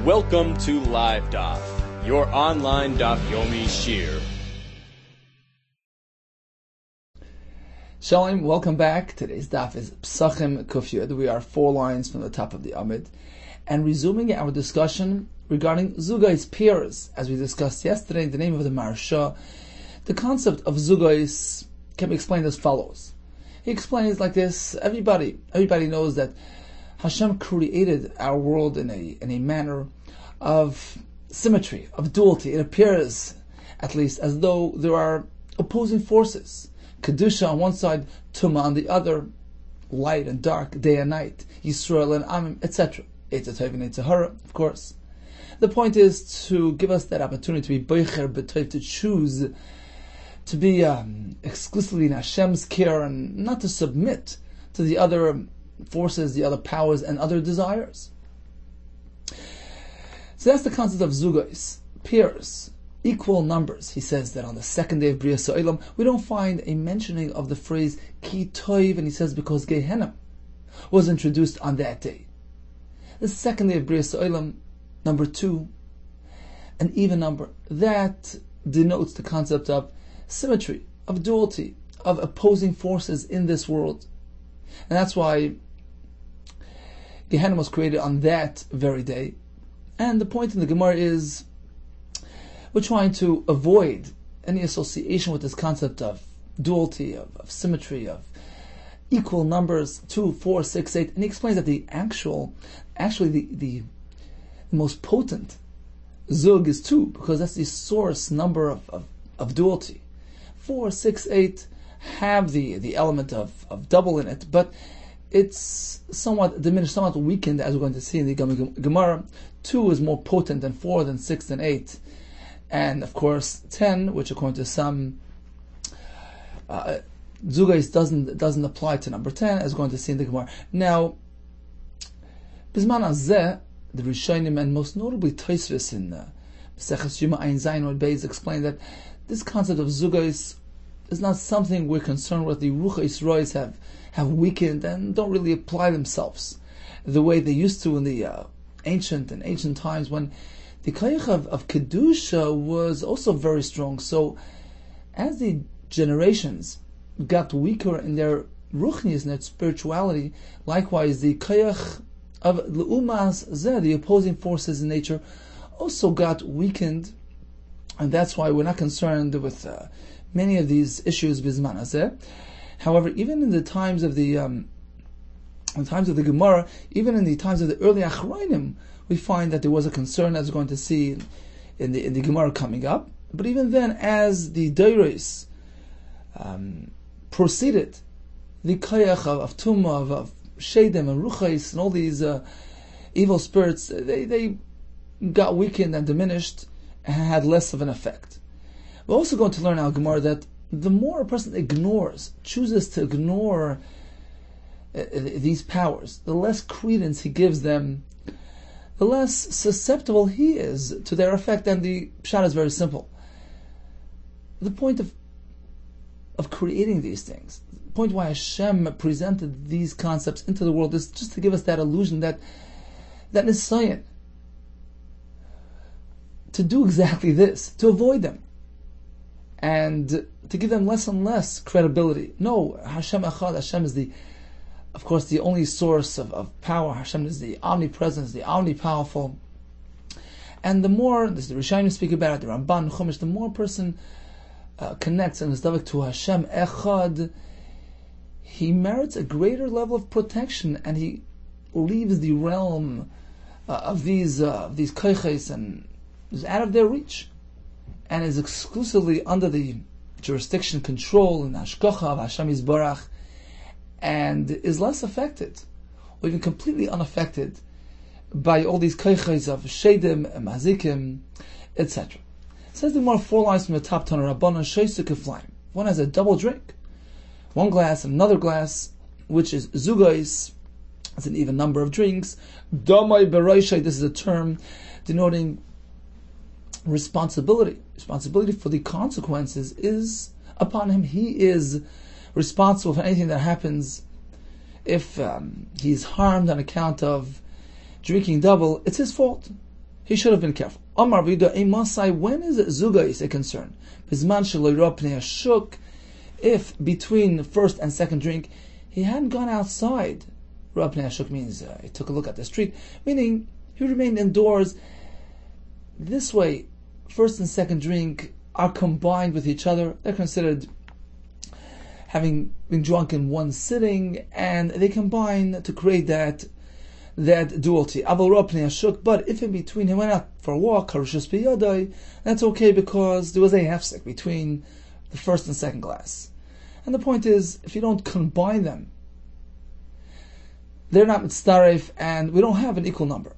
Welcome to Live Daf, your online Daf Yomi Shir. Shalom, welcome back. Today's daf is Pesachim Kuf Yud. We are 4 lines from the top of the Amid, and resuming our discussion regarding Zugais pairs, as we discussed yesterday in the name of the Maharsha. The concept of Zugais can be explained as follows. He explains like this: everybody knows that Hashem created our world in a manner of symmetry, of duality. It appears, at least, as though there are opposing forces. Kedusha on one side, Tumah on the other, light and dark, day and night, Yisrael and Amim, etc. Eitz HaTov and Eitz HaHara, of course. The point is to give us that opportunity to be Boicher B'Tov, to choose to be exclusively in Hashem's care and not to submit to the other forces, the other powers, and other desires. So that's the concept of Zugais, pairs, equal numbers. He says that on the second day of Bria Sa'olam, we don't find a mentioning of the phrase Ki Toiv, and he says because Gehenna was introduced on that day. The second day of Bria Sa'olam, number 2, an even number, that denotes the concept of symmetry, of duality, of opposing forces in this world. And that's why Gehenna was created on that very day. And the point in the Gemara is, we're trying to avoid any association with this concept of duality, of symmetry, of equal numbers, 2, 4, 6, 8. And he explains that the most potent Zug is 2, because that's the source number of duality. 4, 6, 8 have the element of double in it, but it's somewhat diminished, somewhat weakened, as we're going to see in the Gemara. 2 is more potent than 4, than 6, than 8. And of course 10, which according to some Zugais doesn't apply to number 10, as we're going to see in the Gemara. Now, Bizman Azeh, the Rishonim, and most notably Tosfos in Maseches Yoma Ayin Zayin Od Beis, explain that this concept of Zugais is not something we're concerned with. The Ruchos Rois have weakened and don't really apply themselves the way they used to in the ancient times, when the koyach of Kedusha was also very strong. So as the generations got weaker in their ruchnius, in their spirituality, likewise the koyach of L'umas Zeh, the opposing forces in nature, also got weakened. And that's why we're not concerned with many of these issues bizman hazeh. However, even in the times of the Gemara, even in the times of the early Achronim, we find that there was a concern, as we're going to see in the Gemara coming up. But even then, as the Deiros proceeded, the Kayach of Tumah, of Shedem and Ruchais, and all these evil spirits, they got weakened and diminished and had less of an effect. We're also going to learn in our Gemara that the more a person chooses to ignore these powers, the less credence he gives them, the less susceptible he is to their effect. And the pshat is very simple. The point of creating these things, the point why Hashem presented these concepts into the world, is just to give us that illusion that nisayon, to do exactly this, to avoid them, and to give them less and less credibility. No, Hashem Echad, Hashem is of course, the only source of power. Hashem is the omnipresence, the omnipowerful. And the more, this is the Rishonim speak about it, the Ramban, Chumash, the more a person connects and is davek to Hashem Echad, he merits a greater level of protection, and he leaves the realm of these koiches and is out of their reach, and is exclusively under the jurisdiction, control, and hashgacha of Hashem Yisbarach, and is less affected, or even completely unaffected, by all these koiches of shedim, mazikim, etc. Says the more 4 lines from the top, Tana Rabbanan Shoyse Keflaim. One has a double drink, one glass and another glass, which is Zugais. It's an even number of drinks. Damai Bereishay, this is a term denoting responsibility. Responsibility for the consequences is upon him. He is responsible for anything that happens. If he is harmed on account of drinking double, it's his fault. He should have been careful. Amar Rabbi Yehuda, a Masai, when is Zugais a concern? Bizman shelo yira pnei hashuk, if between the first and second drink, he hadn't gone outside. Yira pnei hashuk means he took a look at the street, meaning he remained indoors. This way, first and second drink are combined with each other. They're considered having been drunk in one sitting, and they combine to create that duality. But if in between he went out for a walk, that's okay because there was a hefsek between the first and second glass. And the point is, if you don't combine them, they're not mitzaref, and we don't have an equal number.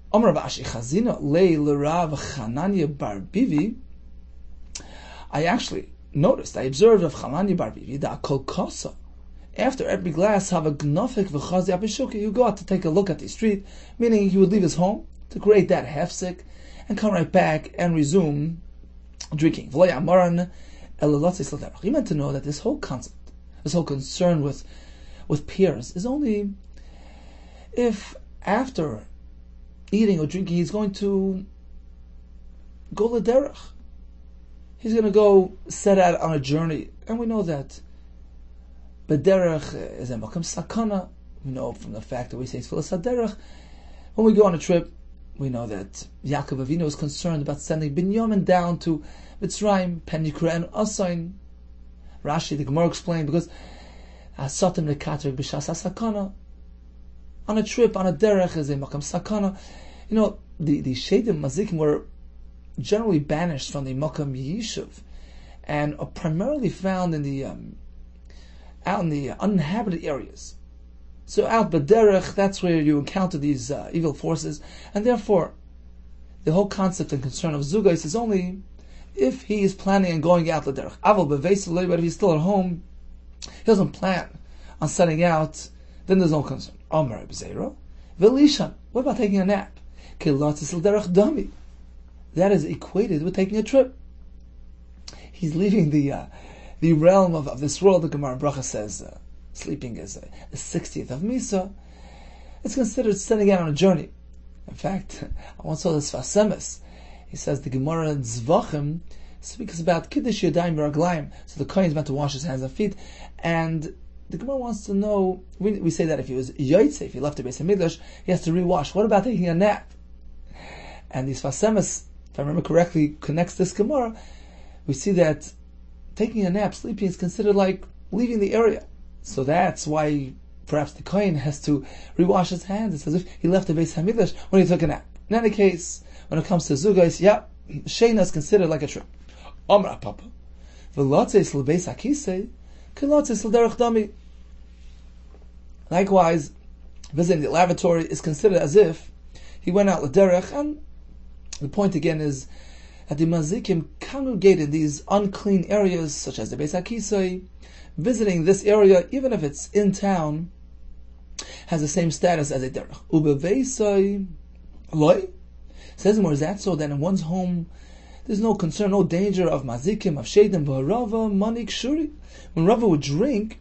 I actually noticed, I observed of Chananya bar Bivi that kol kasa, after every glass have a gnofik v'chazi apishuki, you go out to take a look at the street, meaning he would leave his home to create that hefsek and come right back and resume drinking. He meant to know that this whole concept, this whole concern with peers is only if after eating or drinking he's going to go l'derech. He's going to go set out on a journey, and we know that b'derech is a makam sakana. We know from the fact that we say tfilas haderech. When we go on a trip, we know that Yaakov Avinu is concerned about sending Binyamin down to Mitzrayim, Pen Yikra and Asain. Rashi, the Gemara explained, because Asatim lekater b'shas sakana. On a trip, on a derech is a makam sakana. You know, the Shedim Mazikim were generally banished from the makam yishuv, and are primarily found in the out in the uninhabited areas. So out b'derech, that's where you encounter these evil forces, and therefore the whole concept and concern of zugais is only if he is planning on going out l'derech. Aval b'veis, but if he's still at home, he doesn't plan on setting out, then there's no concern. Amar b'zeiro v'lishan. What about taking a nap? Kilatis l'derech dami. That is equated with taking a trip. He's leaving the realm of this world. The Gemara Bracha says sleeping is a 60th of Misa. It's considered setting out on a journey. In fact, I once saw this Fasemis. He says the Gemara Zvachim speaks about Kiddush Yadayim Raglayim. So the Kohen is meant to wash his hands and feet, and the Gemara wants to know. We say that if he was Yaitse, if he left the Beis Hamikdash, he has to rewash. What about taking a nap? And these Fasemis, if I remember correctly, connects this Gemara. We see that taking a nap, sleeping, is considered like leaving the area. So that's why perhaps the Kohen has to rewash his hands. It's as if he left the Beis Hamikdash when he took a nap. In any case, when it comes to Zugais, Sheina is considered like a trip. Amra Papa. Likewise, visiting the lavatory is considered as if he went out l'derech, and the point again is that the Mazikim congregate in these unclean areas, such as the Beis HaKisei. Visiting this area, even if it's in town, has the same status as a derech. Ubeveisai loy. Says more, is that so? Then in one's home, there's no concern, no danger of Mazikim, of Shedim, B'harava, Manik, Shuri. When Rava would drink,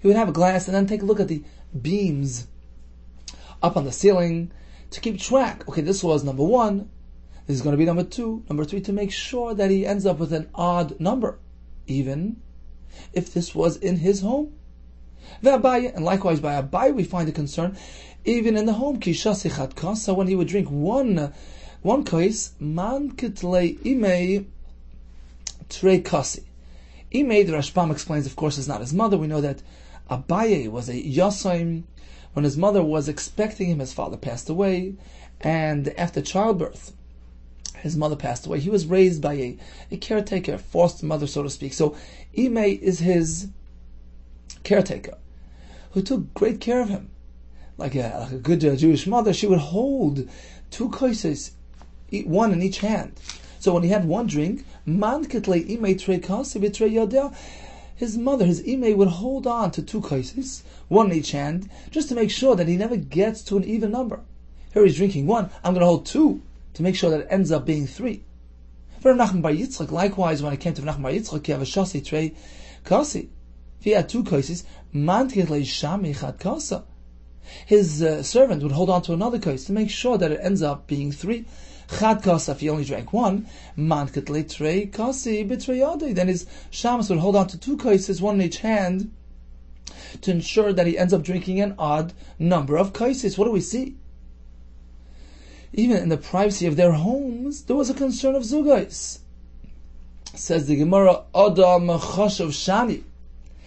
he would have a glass and then take a look at the beams up on the ceiling to keep track. Okay, this was number 1. This is going to be number 2, number 3, to make sure that he ends up with an odd number, even if this was in his home. And likewise by Abai we find a concern, even in the home. Kishasichat kasa, when he would drink one kais, man kitlei imei trei kasi. Imei, the Rashbam explains, of course, is not his mother. We know that Abaye was a yasaim. When his mother was expecting him, his father passed away, and after childbirth, his mother passed away. He was raised by a caretaker, foster mother, so to speak. So Imei is his caretaker, who took great care of him. Like a good Jewish mother, she would hold 2 kaises, one in each hand. So when he had one drink, man kitlei imei trei kasi v'trei yadeh, his mother, his imei, would hold on to 2 kaises, one in each hand, just to make sure that he never gets to an even number. Here he's drinking 1, I'm going to hold 2, to make sure that it ends up being 3. For Nachman bar Yitzchak, likewise, when it came to Nachman bar Yitzchak, he have a shasi trei kasi. If he had 2 kaises, man kitlei shami chad kasa. His servant would hold on to another case to make sure that it ends up being 3. Chad kasa, if he only drank one, man ketle trei kasi b'treyadei. Then his shamus would hold on to two kaises, one in each hand, to ensure that he ends up drinking an odd number of kaises. What do we see? Even in the privacy of their homes, there was a concern of zugais. Says the Gemara, Adam chashav shani.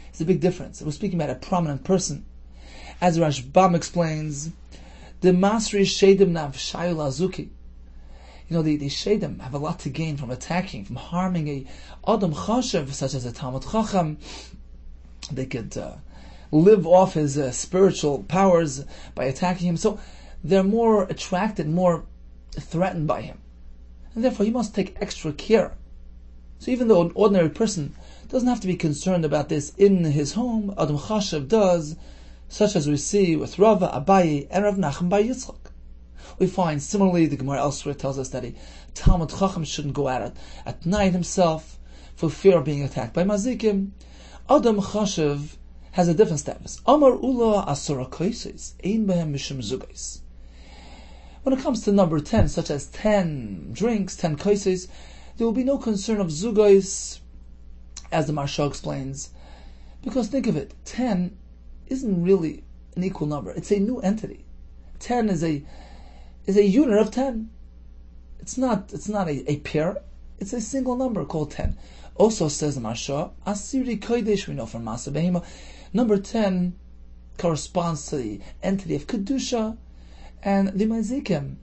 It's a big difference. We're speaking about a prominent person. As Rashbam explains, the Masri Shedim Nav Shayul Azuki. The Shedim have a lot to gain from attacking, from harming a Adam Chashav, such as a Talmud Chacham. They could live off his spiritual powers by attacking him. So they're more attracted, more threatened by him. And therefore, you must take extra care. So even though an ordinary person doesn't have to be concerned about this in his home, Adam Chashav does, such as we see with Rava, Abaye, and Rav Nachman bar Yitzchak. We find similarly, the Gemara elsewhere tells us that a Talmud Chacham shouldn't go out at night himself for fear of being attacked by Mazikim. Adam Chashav has a different status. Amar Ula Asura Kaises, Ein Behem Mishum Zugais. When it comes to number 10, such as 10 drinks, 10 kaises, there will be no concern of zugais, as the Maharsha explains, because think of it, 10 isn't really an equal number. It's a new entity. 10 is a unit of 10. It's not a pair. It's a single number called 10. Also says the Maharsha, Asiri Kodesh, we know from Masa Behema, number 10 corresponds to the entity of Kedusha, and the Mazikim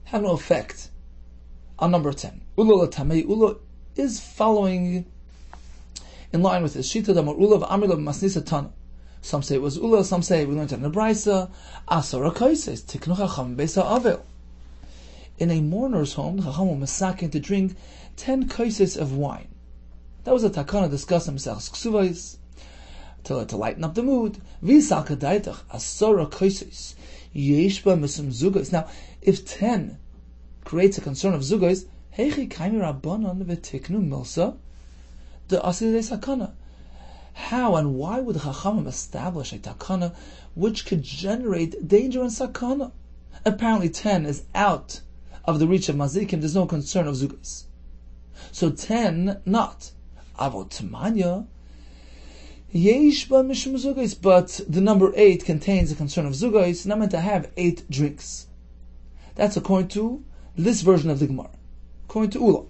have no effect on number 10. Ula Tamei, Ula is following in line with his Shita Damar Ula v'Amrila Masnisa Tana. Some say it was Ula, some say we learned it in the Braisa, Asara Kaises, Tiknu Chacham Besa Avel. In a mourner's home, the Chacham will masakin to drink 10 kaises of wine. That was a takana discussed in Mesechus Ksuvos to lighten up the mood. V'isal kadaitach asara kaises yeshba misum zugos. Now, if 10 creates a concern of zugos, heichi kaimi rabbanon v'tiknu milsa the asidei sakana. How and why would the Chachamim establish a takana which could generate danger and sakana? Apparently 10 is out of the reach of mazikim. There's no concern of zugos. So 10 not. Avot Tamanya Yeshba Mishum Zugais, but the number 8 contains the concern of Zugais, and I'm meant to have 8 drinks. That's according to this version of the Gemara. According to Ula.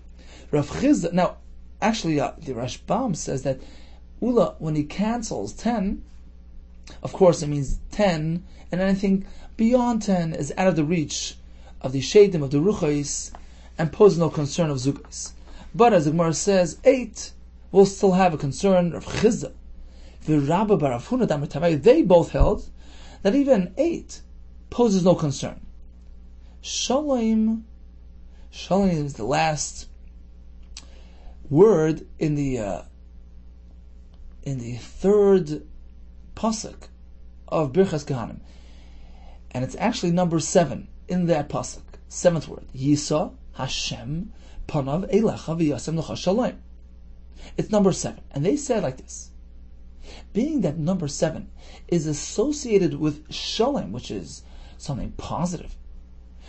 Rav Chizda, now, actually, the Rashbam says that Ula, when he cancels 10, of course it means 10, and anything beyond 10 is out of the reach of the Shedim, of the Ruchais, and poses no concern of Zugais. But as the Gemara says, 8 will still have a concern of Chizda. The Rabbi bar Yehuda Kessler, they both held that even 8 poses no concern. Shalom is the last word in the third pasuk of Birchas Kehanim, and it's actually number 7 in that pasuk. 7th word, Yisa Hashem Panav Elecha v'Yasem Lecha Shalom. It's number 7, and they said like this: being that number 7 is associated with Shalom, which is something positive,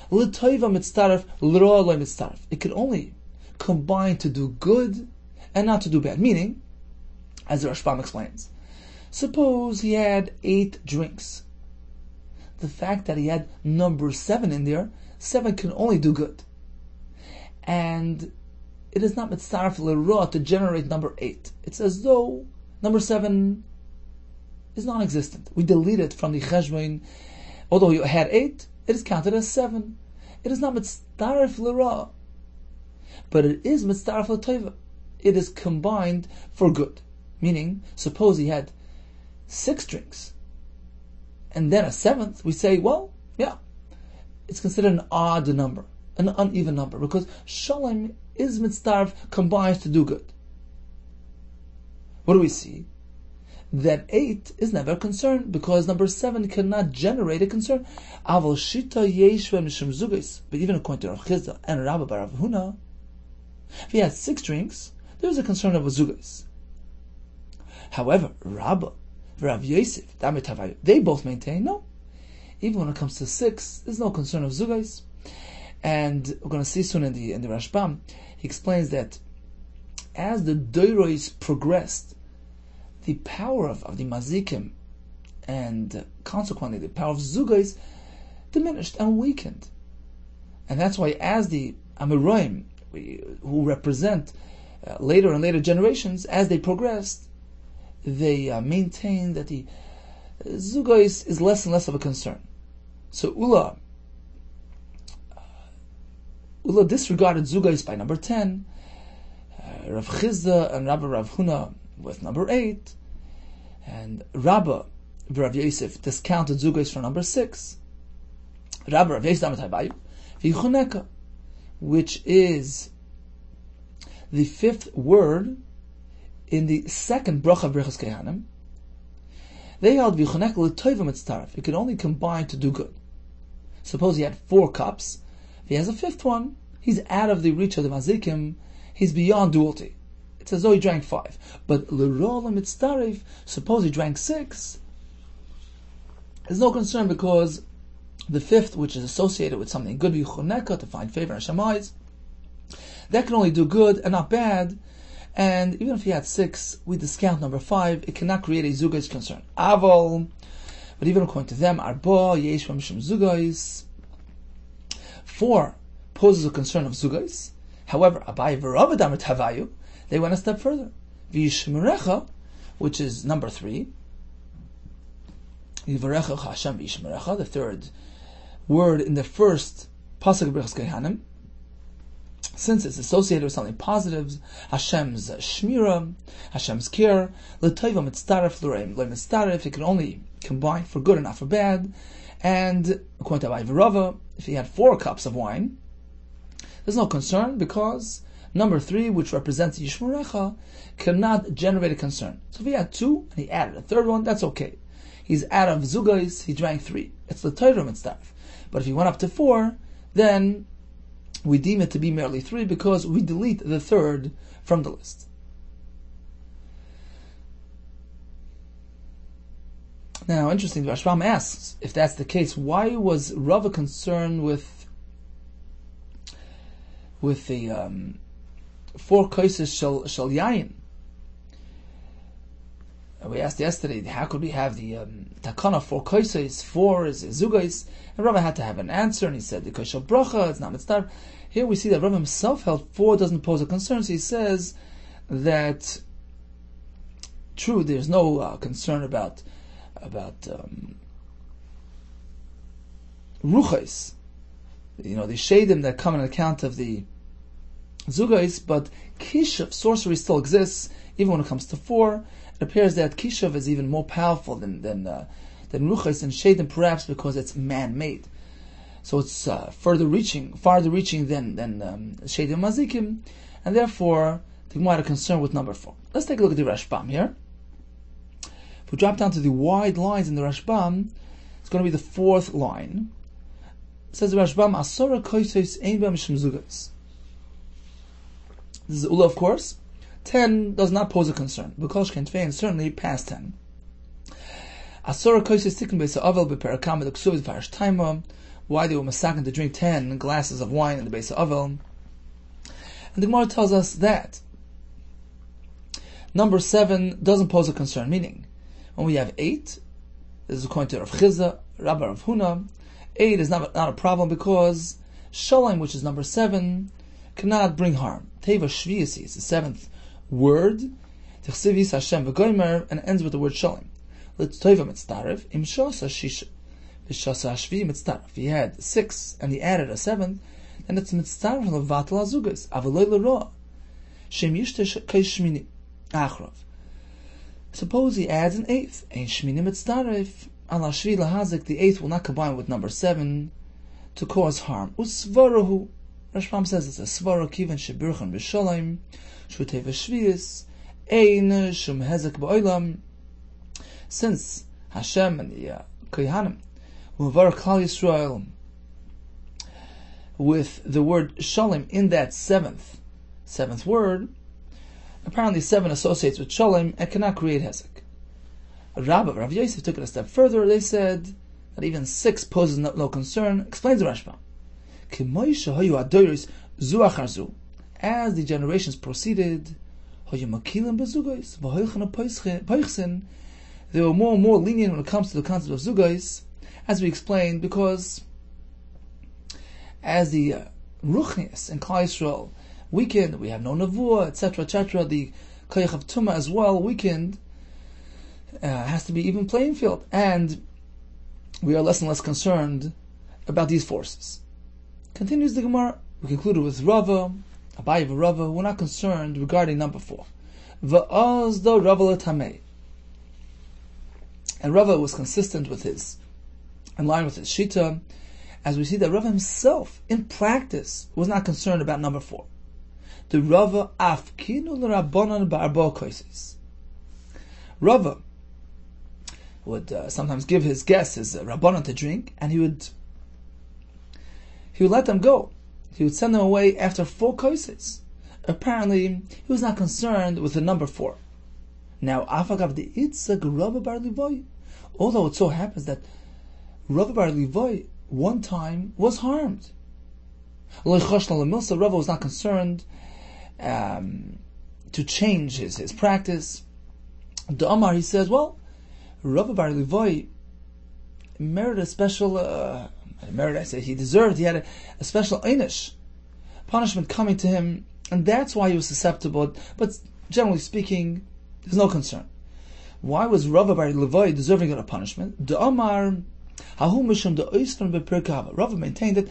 L'toiva mitztaref, l'roa lo mitztaref. It could only combine to do good and not to do bad. Meaning, as the Rashbam explains, suppose he had 8 drinks. The fact that he had number 7 in there, 7 can only do good. And it is not mitzaref l'roa to generate number 8. It's as though number 7 is non-existent. We delete it from the cheshbon. Although you had 8, it is counted as 7. It is not mitzaref l'roa, but it is mitzaref l'toiva. It is combined for good. Meaning, suppose he had 6 drinks, and then a 7th, we say, well, yeah, it's considered an odd number, an uneven number, because shalom is mitzaref, combines to do good. What do we see? That 8 is never a concern, because number 7 cannot generate a concern. Aval shita yeshva mishum zugis. But even according to Rav Chizda and Rabbi bar Yehuda, if he had 6 drinks, there is a concern of a zugis. However, Rabbi, Rav Yosef, they both maintain, no. Even when it comes to 6, there's no concern of zugais. And we're going to see soon in the Rashbam, he explains that as the Doiros progressed, the power of the Mazikim and consequently the power of Zugais diminished and weakened. And that's why as the Amiroim, who represent later and later generations, as they progressed, they maintained that the Zugais is less and less of a concern. So Ula disregarded Zugais by number 10, Rav Chizda and Rabbi Rav Huna with number 8, and Rabbi Rav Yosef discounted Zugais for number 6. Rabbi Rav Yosef Amatabayu V'Yichoneka, which is the 5th word in the second bracha of Birchas Kehanim. They held V'Yichoneka l'toiva mitztaref. It could only combine to do good. Suppose he had 4 cups. If he has a 5th one, he's out of the reach of the mazikim. He's beyond duality. It's as though he drank 5. But l'rola mitztaref, suppose he drank 6. There's no concern because the 5th, which is associated with something good, V'Yichoneka, to find favor in Hashem's eyes, that can only do good and not bad. And even if he had 6, we discount number 5. It cannot create a zugais concern. Aval, but even according to them, Arba, Yesh, Mishum Zugais, 4 poses a concern of zugais. However, Abai v'Ravadam Tavayu, they went a step further. V'Yishmerecha, which is number 3. Yivarecha Hashem v'Yishmerecha, the 3rd word in the first pasuk of Birchas Kehanim. Since it's associated with something positive, Hashem's shmira, Hashem's care, l'toiva mitztaref l'reim, mitztaref, it can only combine for good and not for bad. And according to Abai v'Rava, if he had 4 cups of wine, there's no concern because number 3, which represents Yishmerecha, cannot generate a concern. So if he had 2 and he added a 3rd one, that's okay. He's out of Zugais, he drank 3. It's the Torah mitzdarf. But if he went up to 4, then we deem it to be merely 3 because we delete the 3rd from the list. Now, interesting, the Rashbam asks, if that's the case, why was Rava concerned with the 4 kaises shel yayin? We asked yesterday, how could we have the takana 4 kaises, 4 is zugais, and Rava had to have an answer, and he said the kaishal bracha, it's not mitzvah. Here we see that Rava himself held 4 doesn't pose a concern, so he says that true, there's no concern about ruchais, the shadim that come on account of the zugais, but kishav, sorcery, still exists even when it comes to 4. It appears that kishav is even more powerful than ruchais and shadim, perhaps because it's man-made. So it's farther reaching than shadim mazikim, and therefore the Gemara had a concern with number 4. Let's take a look at the Rashbam here. If we drop down to the wide lines in the Rashbam, it's going to be the 4th line. It says the Rashbam, Asora koisos ein ba mishum zugais. This is Ula, of course. 10 does not pose a concern. Because and certainly past 10. Asora koisos tikkun beisa avel beperakam eduksuv v'parish taima. Why they were masakin to drink 10 glasses of wine in the beisa avel. And the Gemara tells us that number 7 doesn't pose a concern. Meaning, when we have 8, this is according to Rav Chizda, Rabbi Rav Huna, 8 is not a problem because Shalom, which is number 7, cannot bring harm. Teva Shviyasi is the 7th word, Tichsivis Hashem v'goymer, and ends with the word Shalom. Let's Tova mitzdaref, im shosa shisha, v'shosa hashvi mitzdaref. If he had 6 and he added a 7th, then it's mitzdaref levatel hazugas, avaloi l'roa, shem yishte kei shmini, achrov. Suppose he adds an 8th, ein shmini mitzdaref, ala shvi lahazik, the 8th will not combine with number 7 to cause harm. Usvarohu, Rashbam says it's a svara kiven shebirchan b'shalom, shutei v'shvius, ein shum hezek ba'olam. Since Hashem and the Kohanim will var Klal Yisrael with the word shalom in that seventh word, apparently 7 associates with shalom and cannot create hezek. Rav Yosef took it a step further. They said that even 6 poses no concern. Explains the Rashbam. As the generations proceeded, they were more and more lenient when it comes to the concept of zugais, as we explained, because as the ruchnius and Klal Yisrael weakened, we have no nevuah, etc., etc., the koyach of tumah as well weakened, has to be even playing field, and we are less and less concerned about these forces. Continues the Gemara. We concluded with Rava, Abaye Rava. We're not concerned regarding number 4. Va'az do Rava l'tamei. And Rava was consistent with his, in line with his shita, as we see that Rava himself, in practice, was not concerned about number 4. The Rava afkinu l'rabbanan ba'arba koises. Rava would sometimes give his guests, his rabbanan, to drink, and he would let them go. He would send them away after 4 koises. Apparently, he was not concerned with the number 4. Now, afagav the itzag Rava bar Levi, although it so happens that Rava bar Levi one time was harmed. Rava was not concerned to change his practice. The Amar, he says, well, Rava bar Levi merited a special, he deserved, he had a special einish, punishment coming to him, and that's why he was susceptible, but generally speaking, there's no concern. Why was Rava bar Levi deserving of a punishment? The Amar, Rava maintained that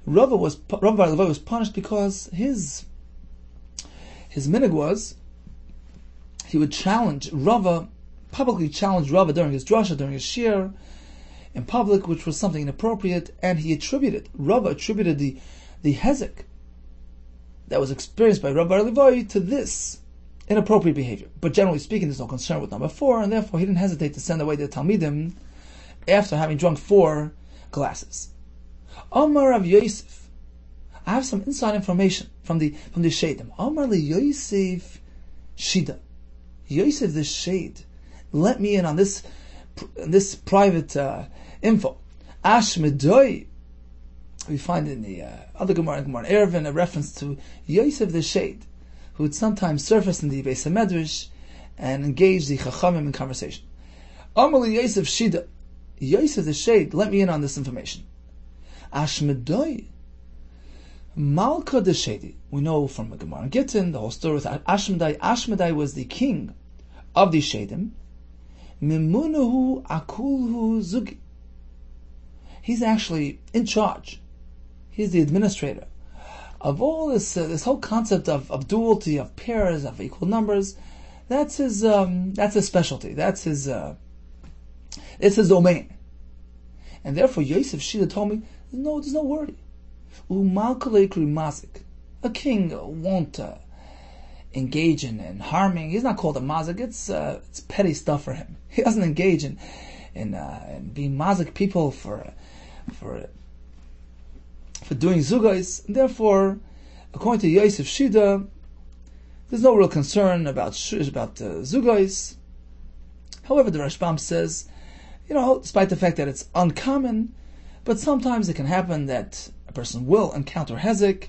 Rava bar Levi was punished because his minhag was, he would publicly challenge Rava during his drasha, during his shir, in public, which was something inappropriate, and Rava attributed the hezek that was experienced by Rava bar Levi to this inappropriate behavior. But generally speaking, there's no concern with number 4, and therefore he didn't hesitate to send away the Talmidim after having drunk 4 glasses. Amar Rav Yosef, I have some inside information from the Shadim. Amar li Yosef Shida. Yosef the Shade let me in on this private info. Ashmedoi. We find in the other Gemara Erevin a reference to Yosef the Shade, who would sometimes surface in the Beis HaMedrash and engage the Chachamim in conversation. Amar li Yosef Shida. Yosef the Shade let me in on this information. Ashmedoi. Malka de Shadi. We know from the Gemara Gittin the whole story with Ashmedai. Ashmedai was the king of the Shadim. Mimunuhu akulhu zugi. He's actually in charge. He's the administrator of all this whole concept of duality, of pairs, of equal numbers. That's his specialty. It's his domain. And therefore, Yosef Shida told me, there's no worry. A king won't engage in harming. He's not called a mazik. It's petty stuff for him. He doesn't engage in being mazik people for doing zugais. Therefore, according to Yosef Shida, there's no real concern about zugais. However, the Rashbam says, despite the fact that it's uncommon, but sometimes it can happen that a person will encounter hezek,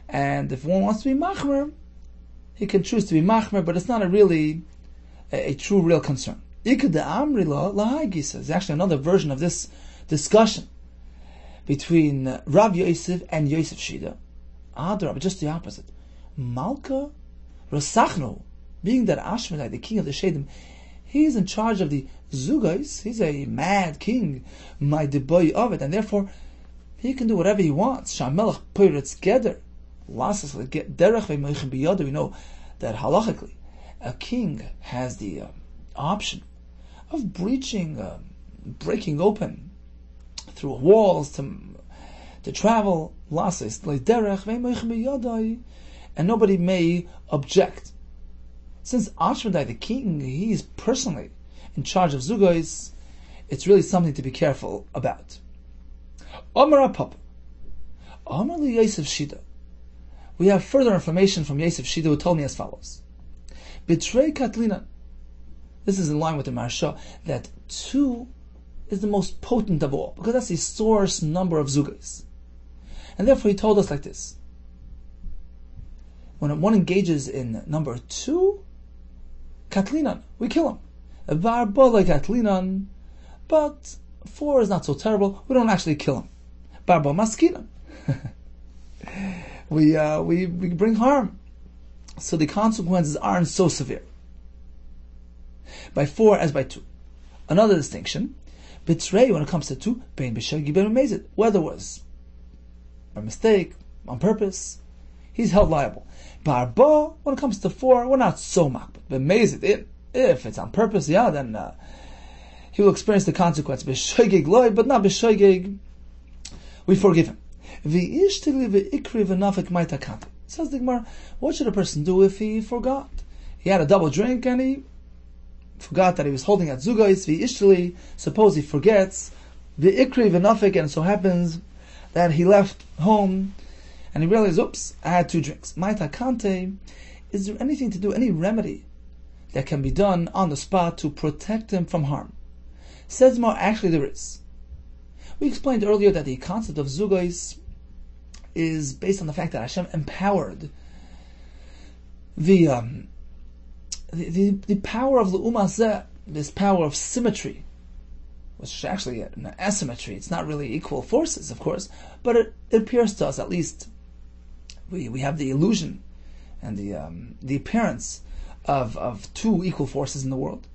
and if one wants to be machmer, he can choose to be machmer, but it's not a true, real concern. There's actually another version of this discussion between Rav Yosef and Yosef Shida. But just the opposite. Malka Rasachno, being that Ashmedai, the king of the Shadim, he's in charge of the Zugais, he's a mad king, my deboy of it, and therefore he can do whatever he wants. Shamelach Piritz Geder. We know that halachically a king has the option of breaching, breaking open through walls to travel, and nobody may object. Since Ashmedai, the king, he is personally in charge of Zugais, it's really something to be careful about. Omar Papa, Omar li Yosef Shida. We have further information from Yosef Shida, who told me as follows. Betray Katlina. This is in line with the Maharsha, that 2 is the most potent of all, because that's the source number of Zugais. And therefore he told us like this. When one engages in number 2, Katlinan, we kill him. Barba Katlinan, but 4 is not so terrible, we don't actually kill him. Barba Maskinan. we bring harm. So the consequences aren't so severe. By 4 as by 2. Another distinction, Bitrei, when it comes to 2, Bein B'Shagi Ben Amazed, whether it was by mistake, on purpose, he's held liable. Barba, when it comes to 4, we're not so makbid. Amazed, if it's on purpose, then he will experience the consequence. B'Shagig loy, but not B'Shagig, we forgive him. V'ishtili v'ikri v'nafik ma'itakanti. Says the Gemara, what should a person do if he forgot? He had a double drink and he forgot that he was holding at zugais. V'ishtili, suppose he forgets. V'ikri v'nafik, and it so happens that he left home and he realized, oops, I had 2 drinks. Ma'itakanti, is there anything to do, any remedy that can be done on the spot to protect him from harm? Says more, actually there is. We explained earlier that the concept of zugais is based on the fact that Hashem empowered the power of l'umazeh, this power of symmetry, which is actually an asymmetry. It's not really equal forces, of course, but it appears to us, at least, we have the illusion and the appearance of 2 equal forces in the world.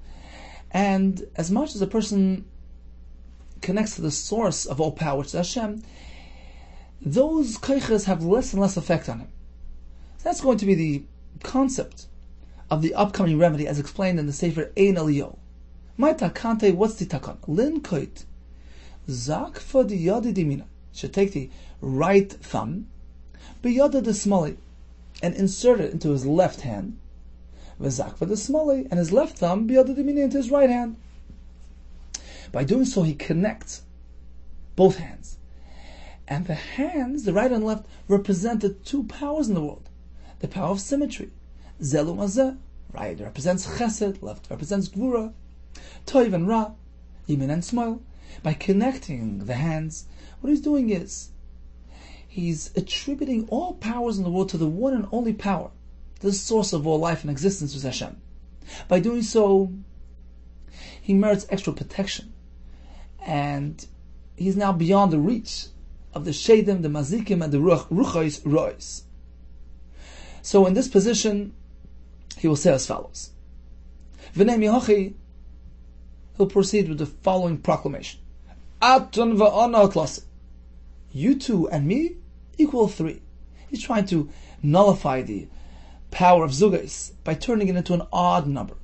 And as much as a person connects to the source of all power, which is Hashem, those kaiches have less and less effect on him. That's going to be the concept of the upcoming remedy, as explained in the Sefer Ein Eliyahu. My takante, what's the takon? Lin koit zakfa di yadi dimina, should take the right thumb, biyada de smali, and insert it into his left hand, v'zakva de smali, and his left thumb biyada dimina into his right hand. By doing so, he connects both hands. And the hands, the right and left, represent the 2 powers in the world. The power of symmetry. Zelu mazeh, right represents chesed, left represents gvura. Toiv and ra, yimin and smile. By connecting the hands, what he's doing is, he's attributing all powers in the world to the one and only power, the source of all life and existence, is Hashem. By doing so, he merits extra protection. And he's now beyond the reach of the Shadim, the Mazikim, and the Ruchais Rois. So in this position, he will say as follows. V'nei mihochi, he'll proceed with the following proclamation. Atun v'ana klasi. You 2 and me equal 3. He's trying to nullify the power of zugais by turning it into an odd number.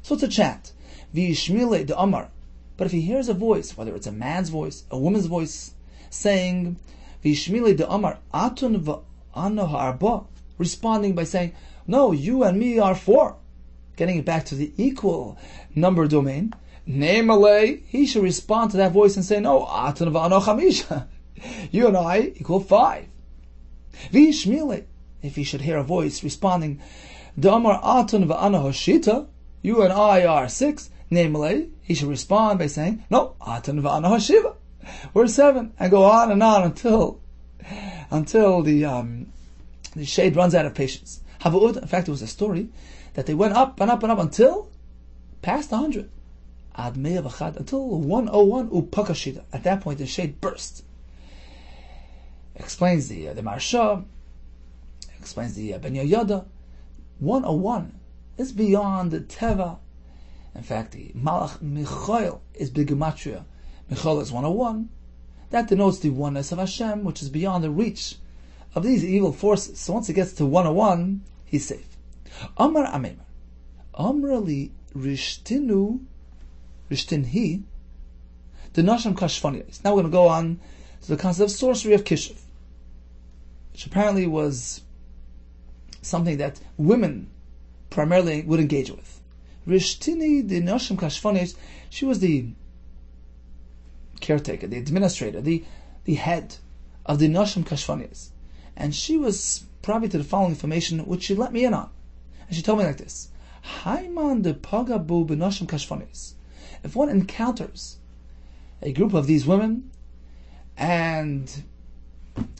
So it's a chant. V'yishmile de amar. But if he hears a voice, whether it's a man's voice, a woman's voice, saying, V'yishmile de amar atun v'ana ha'arba, responding by saying, no, you and me are 4. Getting it back to the equal number domain. Ne'malei, he should respond to that voice and say, no, atun v'ana chamisha. You and I equal 5. V'yishmile, if he should hear a voice responding, de amar atun v'ana hoshita, you and I are 6. Namely, he should respond by saying, no, Atan v'ana hashiva. We're 7, and go on until the shade runs out of patience. Havud, in fact, it was a story that they went up and up and up until past 100. Ad mea v'chad, until 101 upakashida. At that point, the shade burst. Explains the Marsha, explains the Ben Yehuda. 101 is beyond the teva. In fact, the Malach Michael is B'gematria. Michael is 101. That denotes the oneness of Hashem, which is beyond the reach of these evil forces. So once it gets to 101, he's safe. Amar Amemar. Amra li rishtinu, rishtinhi, the Nasham Kashvaniyas. Now we're going to go on to the concept of sorcery of Kishiv, which apparently was something that women primarily would engage with. Rishtini, the Nashim Kashvaniyas, she was the caretaker, the administrator, the head of the Nashim Kashvaniyas. And she was privy to the following information, which she let me in on. And she told me like this. Haiman de Pagabu B'Nashim Kashvaniyas. If one encounters a group of these women, and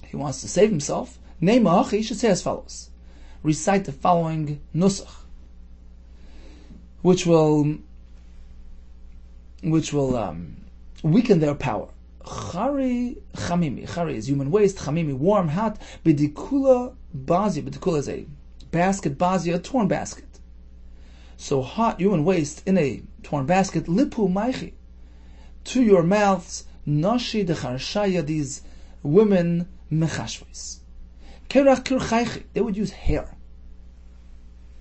he wants to save himself, he should say as follows. Recite the following nusach, which will weaken their power. Chari chamimi. Chari is human waste. Chamimi, warm, hot. Bidikula bazia. Bidikula is a basket. Bazia, a torn basket. So hot human waste in a torn basket. Lipu maichi. To your mouths. Nashi decharshaya. These women mechashvais. Kerach kirchaychi. They would use hair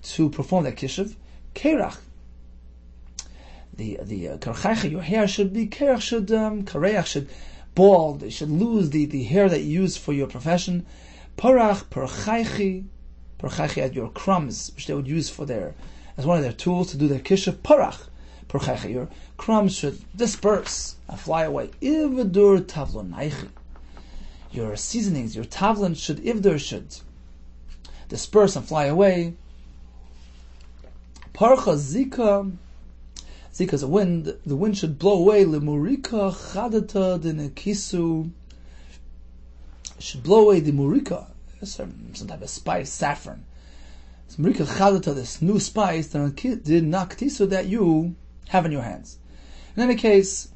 to perform that kishiv. Kerach. The karchaycha, your hair should be kareach should bald. They should lose the hair that you use for your profession. Parach perchaychi at your crumbs, which they would use for as one of their tools to do their kishiv. Parach perchaycha, your crumbs should disperse and fly away. Ivdur tavlonaychi, your seasonings, your tavlon should disperse and fly away. Parcha zika. Zika is a wind. The wind should blow away. Lemurika chadata denekisu. Should blow away the murika, some type of spice, saffron. Murika chadata, this new spice, denaktisu, that you have in your hands. In any case,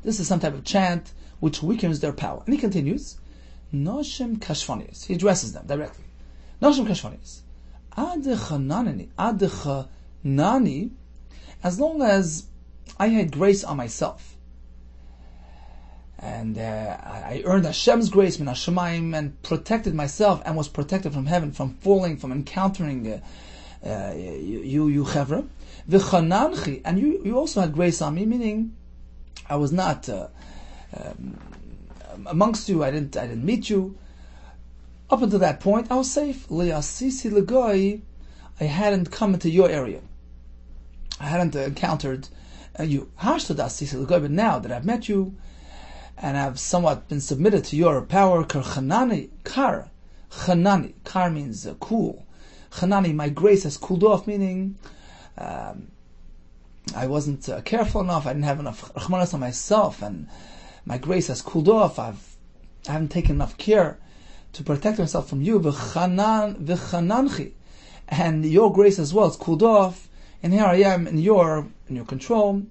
this is some type of chant which weakens their power. And he continues, Noshem kashvanis. He addresses them directly. Noshem kashvanis. Adechanani. As long as I had grace on myself, and I earned Hashem's grace, min Hashemayim, and protected myself, and was protected from heaven, from falling, from encountering you chevra, v'chananchi, and you also had grace on me, meaning I was not amongst you. I didn't meet you. Up until that point, I was safe. Li'asisi l'goy, I hadn't come into your area. I hadn't encountered you. But now that I've met you, and I've somewhat been submitted to your power, chanani, kar means cool. Chanani, my grace has cooled off, meaning I wasn't careful enough. I didn't have enough rachmanas on myself, and my grace has cooled off. I haven't taken enough care to protect myself from you. V'chananchi, and your grace as well, it's cooled off. And here I am in your control.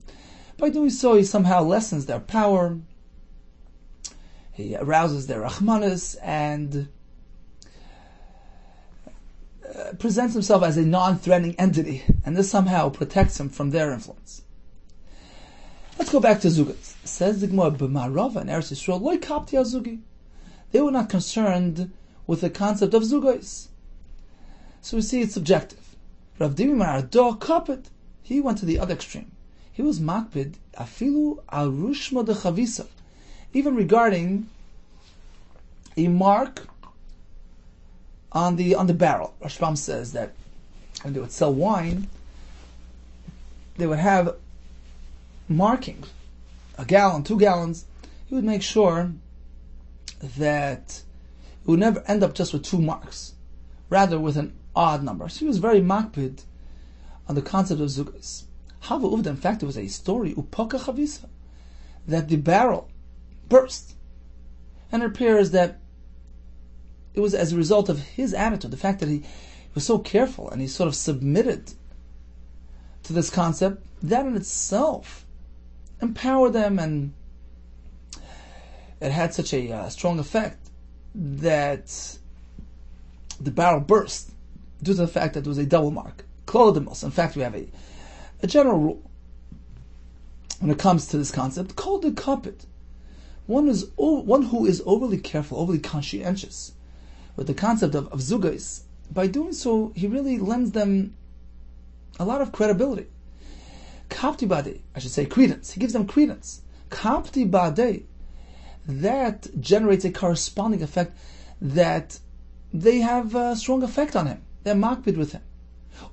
By doing so, he somehow lessens their power. He arouses their rachmanis and presents himself as a non-threatening entity. And this somehow protects him from their influence. Let's go back to Zugas. Says the Gemara, B'ma'arava in Eretz Yisrael, Loi kapti azugi. They were not concerned with the concept of Zugais. So we see it's subjective. Rav Dimimar do kapit. He went to the other extreme. He was makbid afilu al rushma de chavisa, even regarding a mark on the barrel. Rashbam says that when they would sell wine, they would have markings, a gallon, 2 gallons. He would make sure that it would never end up just with 2 marks, rather with an odd number. So he was very makbid on the concept of zugas. Hava uvda, in fact, it was a story, upaka chavisa, that the barrel burst. And it appears that it was as a result of his attitude, the fact that he was so careful and he sort of submitted to this concept, that in itself empowered them, and it had such a strong effect that the barrel burst due to the fact that it was a double mark. Klodimos. In fact, we have a general rule when it comes to this concept, called the kapit. One who is overly careful, overly conscientious with the concept of zugais. By doing so, he really lends them a lot of credibility. Kapti bade, I should say credence. He gives them credence. Kapti bade, that generates a corresponding effect that they have a strong effect on him. They're makbid with him.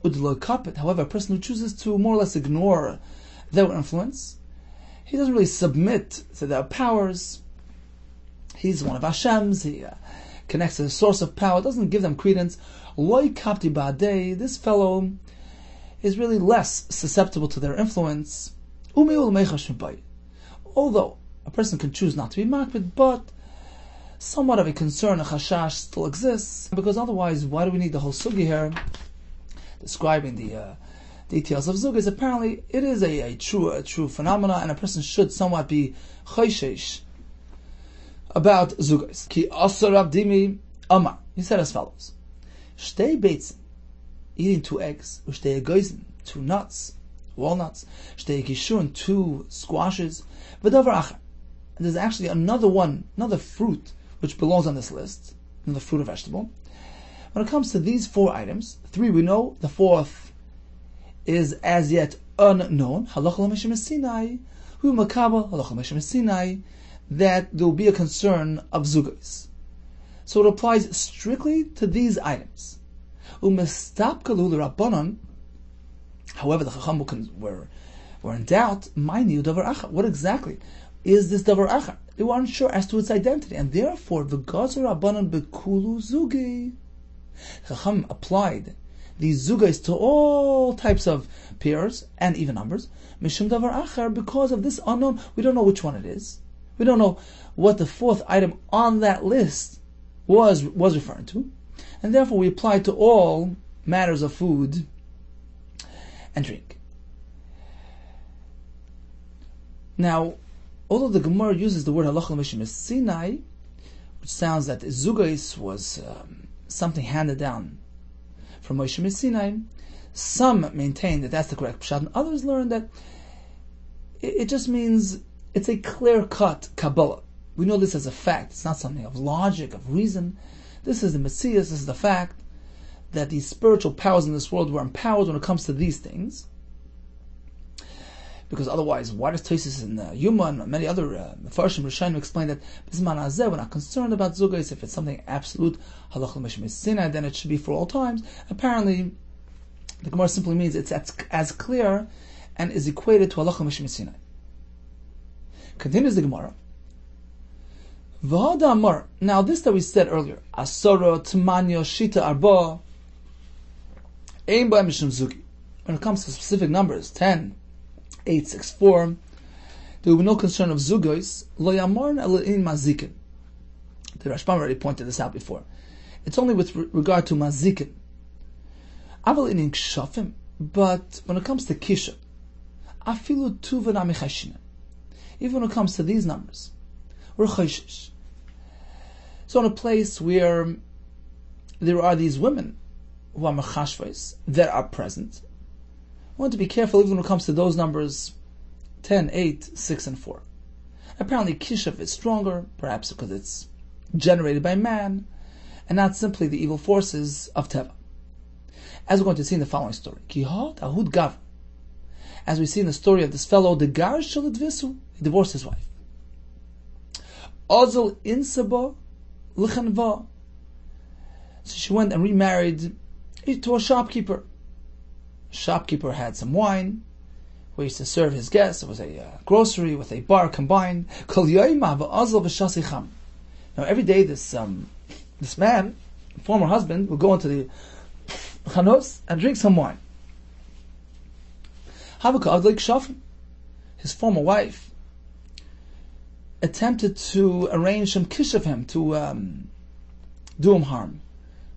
Udlo kapit, however, a person who chooses to more or less ignore their influence, he doesn't really submit to their powers. He's one of Hashem's. He connects to the source of power. Doesn't give them credence. Loi kapti ba'adei. This fellow is really less susceptible to their influence. Although a person can choose not to be makbid, but somewhat of a concern, a chashash still exists, because otherwise, why do we need the whole sugi here, describing the details of zugais? Apparently, it is a true phenomena, and a person should somewhat be chayshesh about zugais. Ki asar abdimi amar. He said as follows: Shtei beitzim, eating 2 eggs, ushtei egoizim, 2 nuts, walnuts, shtei kishun, 2 squashes, v'davar achar. And there's actually another fruit which belongs on this list, another fruit or vegetable. When it comes to these 4 items, 3 we know, the 4th is as yet unknown. Halacha l'meshim Sinai, hu makabel halacha l'meshim Sinai, that there will be a concern of zugais. So it applies strictly to these items. Umestapkalu l'rabbanon. However, the Chacham were in doubt. Ma'ini davar achar. What exactly is this davar achar? They were unsure as to its identity, and therefore v'gazer rabbanon bekulu zugi. Chacham applied these zugais to all types of pairs and even numbers. Mishum davar achar, because of this unknown. We don't know which one it is. We don't know what the 4th item on that list was referring to, and therefore we apply to all matters of food and drink. Now, although the Gemara uses the word halacha l'meshim Sinai, which sounds that zugais was something handed down from Moshe Sinai, some maintain that that's the correct pshat, and others learn that it just means it's a clear-cut Kabbalah. We know this as a fact. It's not something of logic, of reason. This is the Messias, this is the fact that these spiritual powers in this world were empowered when it comes to these things. Because otherwise, why does Tosis and Yuma and many other Mefarshim Rishonim explain that Bisman Azeh, we're not concerned about zugais? If it's something absolute, halacha l'meshim Sinai, then it should be for all times. Apparently, the Gemara simply means it's as clear and is equated to halacha l'meshim Sinai. Continues the Gemara. V'hada amar. Now this that we said earlier, Asara, Tmanyo, Shita, Arba, Ein Ba Mishum Zugi. When it comes to specific numbers, 10, 8, 6, 4, there will be no concern of zugos. Lo yamarn el'in mazikin. The Rashbam already pointed this out before. It's only with regard to mazikin. Aval in kshafim. But when it comes to kisha, afilu tuva namichashina. Even when it comes to these numbers, we're chayshish. So in a place where there are these women who are mechashvais that are present, we want to be careful even when it comes to those numbers 10, 8, 6, and 4. Apparently kishav is stronger, perhaps because it's generated by man, and not simply the evil forces of Teva. As we're going to see in the following story. Kihot ahud gav. As we see in the story of this fellow, the gar shalidvisu, he divorced his wife. Ozil insaba lichanva. So she went and remarried to a shopkeeper. The shopkeeper had some wine, where he used to serve his guests. It was a grocery with a bar combined. Now every day this man, former husband, would go into the chanos and drink some wine. His former wife attempted to arrange some kish of him, to do him harm.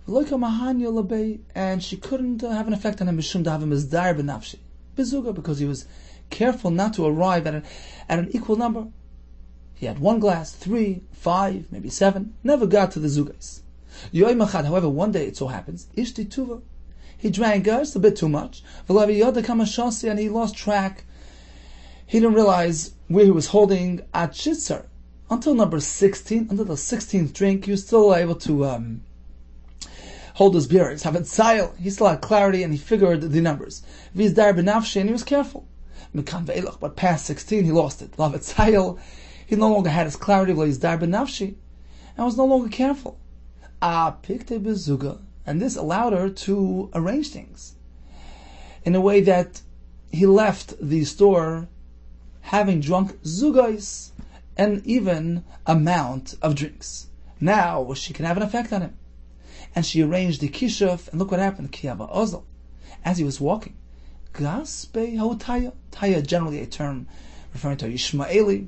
And she couldn't have an effect on him because he was careful not to arrive at an equal number. He had 1 glass, 3, 5, maybe 7, never got to the zugais. However, one day it so happens, he drank just a bit too much, and he lost track. He didn't realize where he was holding at Shitzer. Until number 16, until the 16th drink, he was still able to hold his bearings. He still had clarity and he figured the numbers. And he was careful. But past 16, he lost it. He no longer had his clarity, and was no longer careful. And this allowed her to arrange things in a way that he left the store having drunk zugais, an even amount of drinks. Now she can have an effect on him. And she arranged the kishuf, and look what happened. Kiyava ozal. As he was walking, gaspe hautaya. Taya, generally a term referring to Ishmaeli,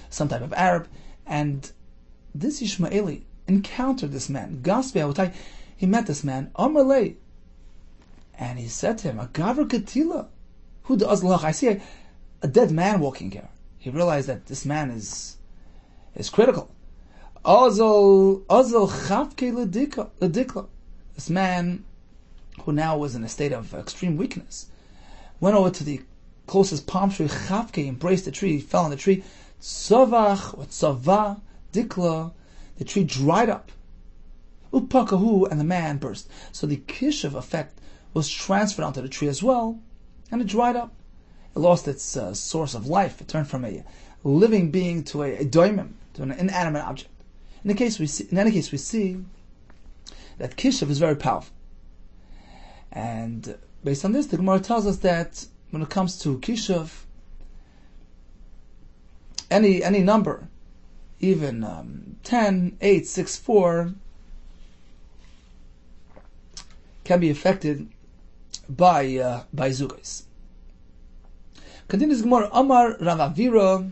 some type of Arab, and this Ishmaeli encountered this man. Gaspi Awotai, he met this man, Amalei, and he said to him, Agavar Katila, who does lach? I see a dead man walking here. He realized that this man is critical. Azal Chavke Ledikla. This man, who now was in a state of extreme weakness, went over to the closest palm tree, Chavke, embraced the tree, fell on the tree, Tzavach, or Tzava, Dikla, the tree dried up. Upakahu, and the man burst. So the kishuv effect was transferred onto the tree as well, and it dried up. It lost its source of life. It turned from a living being to a doimim, to an inanimate object. In any case, we see that kishuv is very powerful. And based on this, the Gemara tells us that when it comes to kishuv, any number, even 10, 8, 6, 4, can be affected by zugais. Continues Gemara, Amar Rav Avira,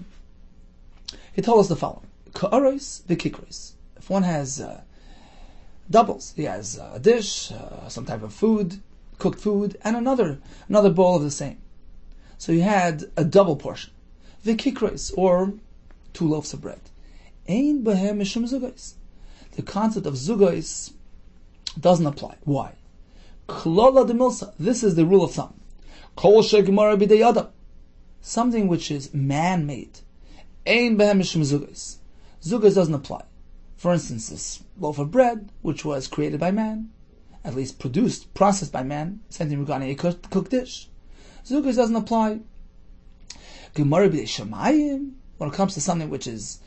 he told us the following: Ka'aros v'kikros. If one has doubles, he has a dish, some type of food, cooked food, and another bowl of the same. So you had a double portion, v'kikros, or 2 loaves of bread. Ein behem mishum zugais. The concept of zugais doesn't apply. Why? Klola de milsa. This is the rule of thumb. Kol shegmara b'dei adam. Something which is man-made. Ein behem mishum zugais. Zugais doesn't apply. For instance, this loaf of bread, which was created by man, at least produced, processed by man, same thing regarding a cooked dish. Zugais doesn't apply. Gemara b'dei shamayim. When it comes to something which is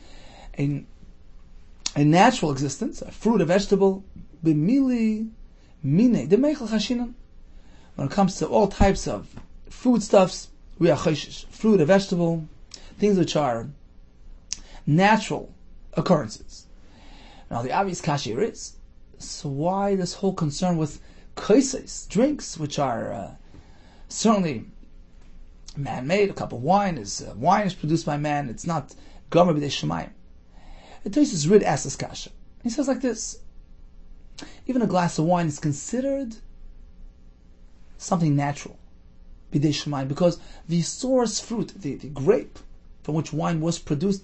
a natural existence, a fruit, a vegetable, b'mili mine de meichel chashinan. When it comes to all types of foodstuffs, we are chayshish, fruit, a vegetable, things which are natural occurrences. Now the obvious kasha here is, so why this whole concern with kaises, drinks, which are certainly man-made? A cup of wine is produced by man. It's not gomer b'dei shemayim. It Tosfos Rid asks this kasha. He says like this: even a glass of wine is considered something natural, b'dei shemayim, because the source fruit, the grape from which wine was produced,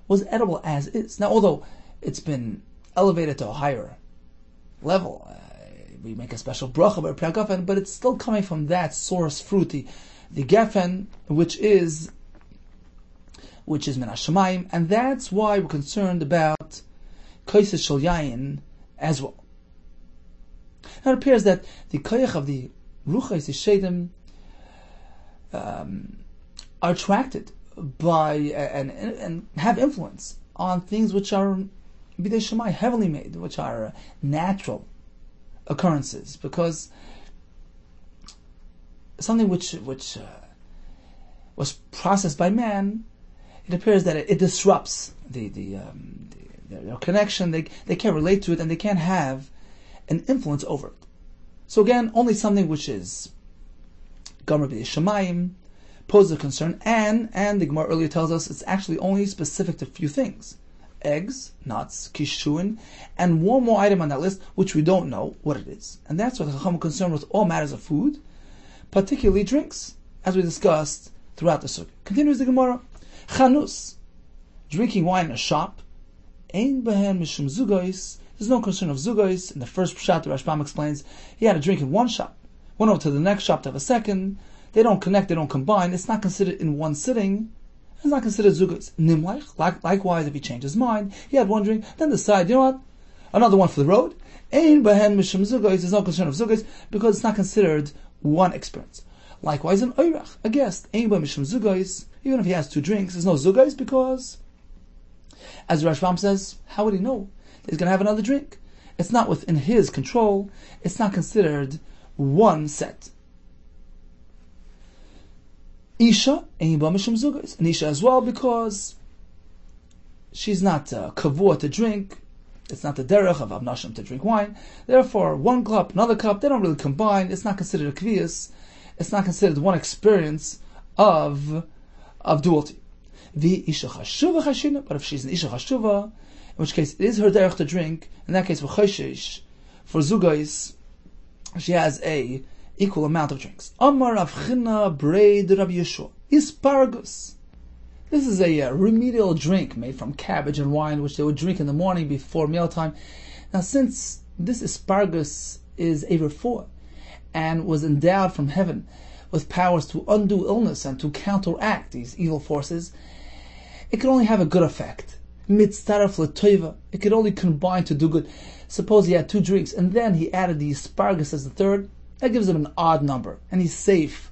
was edible as is. Now, although it's been elevated to a higher level, we make a special bracha by Priya, but it's still coming from that source fruit, the gefen, which is min hashamayim, and that's why we're concerned about kaises shel yayin as well. Now it appears that the koyach of the ruchos yeshedim are attracted by and have influence on things which are b'dei shemayim, heavenly made, which are natural occurrences, because something which was processed by man, it appears that it disrupts their connection. They can't relate to it, and they can't have an influence over it. So again, only something which is gomer b'dei shemayim poses a concern, and the Gemara earlier tells us it's actually only specific to a few things: eggs, nuts, kishuin, and one more item on that list which we don't know what it is. And that's what the Chacham are concerned with all matters of food, particularly drinks, as we discussed throughout the sukkah. Continues the Gemara: Chanus, drinking wine in a shop, ein behen mishum zugais. There's no concern of zugais. In the first pshat, the Rashbam explains he had a drink in one shop, went over to the next shop to have a second. They don't connect, they don't combine. It's not considered in one sitting. It's not considered zugais. Nimlaich, likewise, if he changed his mind, he had one drink, then decided, you know what, another one for the road. Ein behen mishum zugais. There's no concern of zugais because it's not considered one experience. Likewise, an oirach, a guest, ein behen mishum zugais. Even if he has 2 drinks, there's no zugais because, as Rashbam says, how would he know that he's going to have another drink? It's not within his control. It's not considered one set. Isha, ein behen mishum zugais. And Isha as well, because she's not kavua to drink. It's not the derech of Abnashim to drink wine. Therefore, one cup, another cup, they don't really combine. It's not considered a kviyas. It's not considered one experience of duality. Vi isha chashuva chashina. But if she's an isha chashuva, in which case it is her derech to drink, in that case, v'choshesh, for zugais, she has a equal amount of drinks. Amar avchina braid Rabbi Yeshua. Asparagus. This is a remedial drink made from cabbage and wine, which they would drink in the morning before mealtime. Now, since this asparagus is a refuah and was endowed from heaven with powers to undo illness and to counteract these evil forces, it could only have a good effect. Mitzdaraf l'toiva. It could only combine to do good. Suppose he had 2 drinks and then he added the asparagus as the third. That gives him an odd number, and he's safe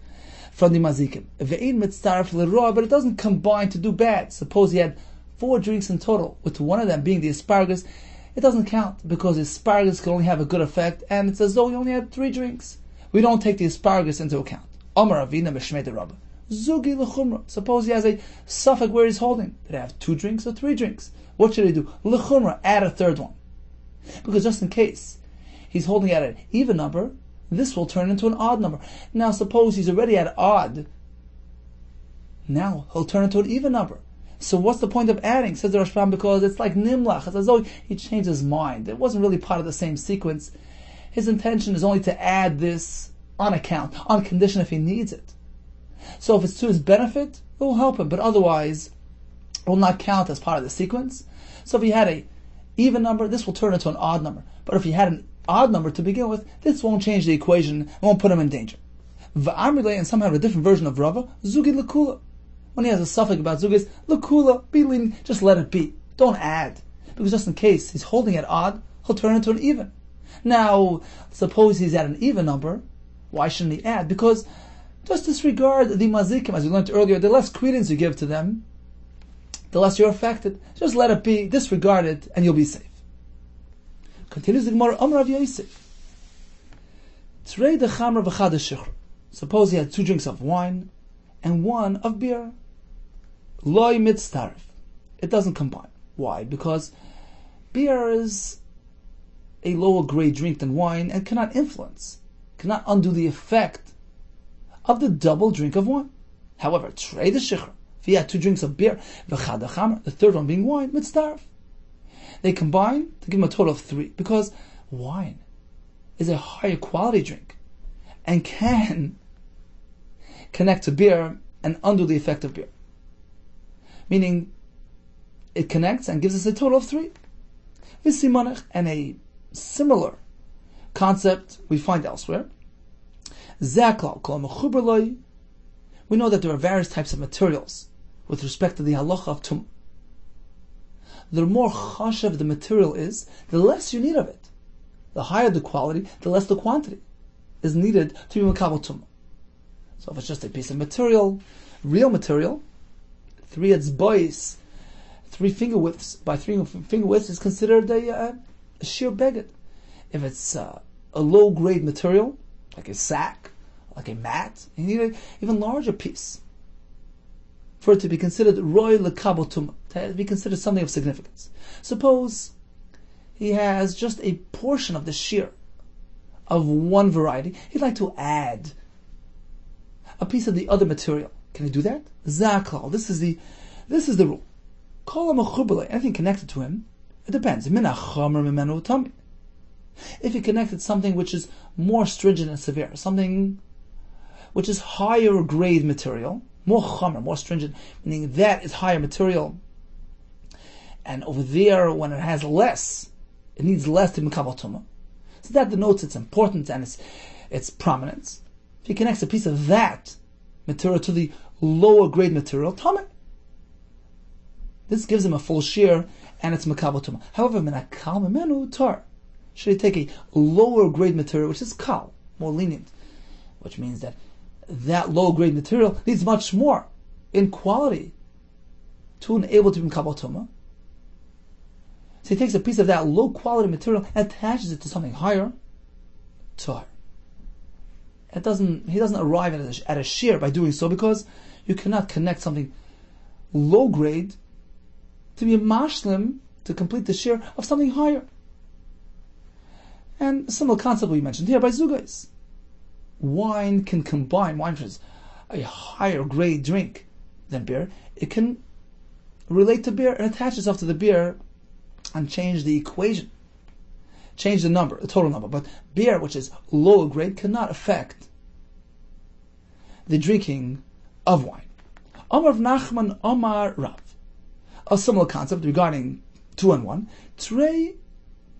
from the mazikim. Ve'in mitzdaraf l'roa, but it doesn't combine to do bad. Suppose he had 4 drinks in total, with one of them being the asparagus. It doesn't count, because the asparagus can only have a good effect, and it's as though he only had 3 drinks. We don't take the asparagus into account. Amar Avina Meshmei de Rabba. Zugi l'chumra. Suppose he has a suffix where he's holding. Did he have 2 drinks or 3 drinks? What should he do? L'chumra, add a third one. Because just in case he's holding at an even number, this will turn into an odd number. Now suppose he's already at odd. Now he'll turn into an even number. So what's the point of adding? Says the Rashbam, because it's like nimlach. It's as though he changed his mind. It wasn't really part of the same sequence. His intention is only to add this on account, on condition if he needs it. So if it's to his benefit, it will help him. But otherwise, it will not count as part of the sequence. So if he had an even number, this will turn into an odd number. But if he had an odd number to begin with, this won't change the equation, it won't put him in danger. V'amrilei, and some have a different version of Rava, zugi l'kula. When he has a suffix about zugis, l'kula, be lenient, just let it be. Don't add. Because just in case he's holding it odd, he'll turn into an even. Now, suppose he's at an even number, why shouldn't he add? Because just disregard the mazikim, as we learned earlier, the less credence you give to them, the less you're affected. Just let it be, disregard it, and you'll be safe. Continues the Gemara, Amar Rav Yosef. Trei de chamra v'chad shichr. Suppose he had 2 drinks of wine and 1 of beer. Loi mitztarif. It doesn't combine. Why? Because beer is a lower grade drink than wine and cannot cannot undo the effect of the double drink of wine. However, trei de shichr. If he had 2 drinks of beer, v'chad chamra, the third one being wine, mitztarif. They combine to give him a total of 3, because wine is a higher quality drink and can connect to beer and undo the effect of beer. Meaning, it connects and gives us a total of 3. And a similar concept we find elsewhere. We know that there are various types of materials with respect to the halacha of tum. The more chashav the material is, the less you need of it. The higher the quality, the less the quantity is needed to be makabel tumah. So if it's just a piece of material, real material, 3 etzbais, 3 finger widths, by 3 finger widths is considered a sheer beged. If it's a low grade material, like a sack, like a mat, you need an even larger piece for it to be considered roy lekabel tumah, to be considered something of significance. Suppose he has just a portion of the shear of one variety. He'd like to add a piece of the other material. Can he do that? Zaklal. This is the rule. Anything connected to him, it depends. If he connected something which is more stringent and severe, something which is higher grade material, more chomer, more stringent, meaning that is higher material, and over there, when it has less, it needs less to be makabel tumah. So that denotes its importance and its prominence. If he connects a piece of that material to the lower grade material, tumah, this gives him a full shear and it's makabel tumah. However, menakal memenu tar. Should he take a lower grade material, which is kal, more lenient, which means that low grade material needs much more in quality to enable to be makabel tumah. So he takes a piece of that low quality material and attaches it to something higher, tar. He doesn't arrive at a shear by doing so, because you cannot connect something low grade to be a mashlim to complete the shear of something higher. And a similar concept we mentioned here by zugais. Wine, which is a higher grade drink than beer, it can relate to beer and attach itself to the beer and change the equation. Change the number, the total number. But beer, which is lower grade, cannot affect the drinking of wine. Amar Nachman Amar Rav. A similar concept regarding 2 and 1. Trei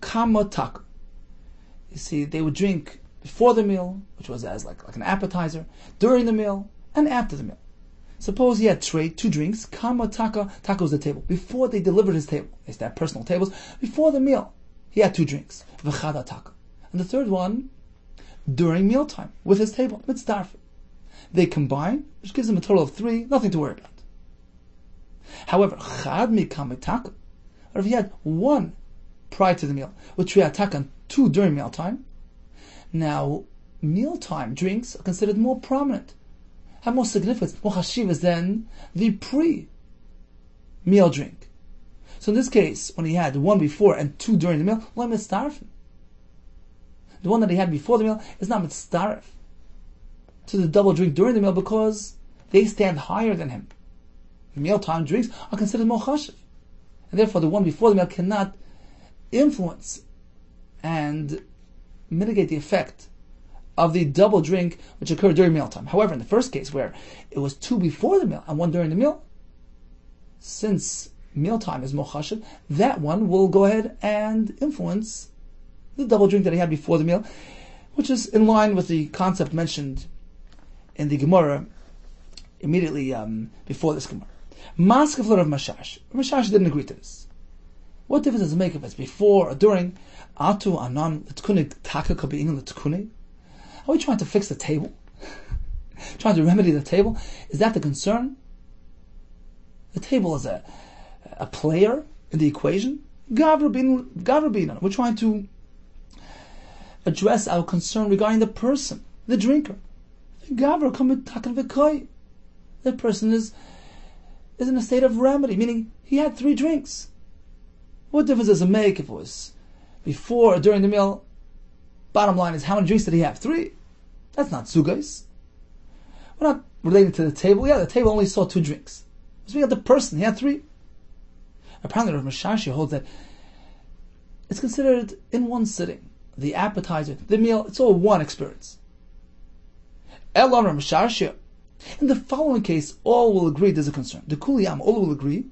kamotaka. You see, they would drink before the meal, which was as like an appetizer, during the meal, and after the meal. Suppose he had trei, 2 drinks, kamotaka, taka was the table. Before they delivered his table, they used to have personal tables, before the meal, he had 2 drinks, v'chada taka. And the third one, during mealtime, with his table, mitzdarf. They combine, which gives him a total of 3, nothing to worry about. However, chad mi kamitaka, or if he had 1 prior to the meal, with trei ataka and 2 during mealtime, now mealtime drinks are considered more prominent, have more significance, more chashivas than the pre-meal drink. So in this case, when he had 1 before and 2 during the meal, lo mitzdarf. The one that he had before the meal is not mitzdarf to the double drink during the meal because they stand higher than him. Mealtime drinks are considered more chashiv, and therefore the one before the meal cannot influence and mitigate the effect of the double drink which occurred during mealtime. However, in the first case where it was 2 before the meal and 1 during the meal, since mealtime is more chashiv, that one will go ahead and influence the double drink that he had before the meal, which is in line with the concept mentioned in the Gemara immediately before this Gemara. Maskefler of Mashash. Mashash didn't agree to this. What difference does it make if it's before or during? Atu anan l'tkune taka kabein l'tkune. Are we trying to fix the table? Trying to remedy the table? Is that the concern? The table is a player in the equation. Gavra binan. We're trying to address our concern regarding the person, the drinker. Gavra kamit takan v'koi. That person is in a state of remedy, meaning he had 3 drinks. What difference does it make if it was before or during the meal? Bottom line is, how many drinks did he have? 3. That's not sugais. We're not relating to the table. Yeah, the table only saw 2 drinks. Speaking of the person, he had 3. Apparently, Rav Mashashi holds that it's considered in one sitting. The appetizer, the meal, it's all one experience. Elam Rav Mashashi. In the following case, all will agree there's a concern. The Kuliyam, all will agree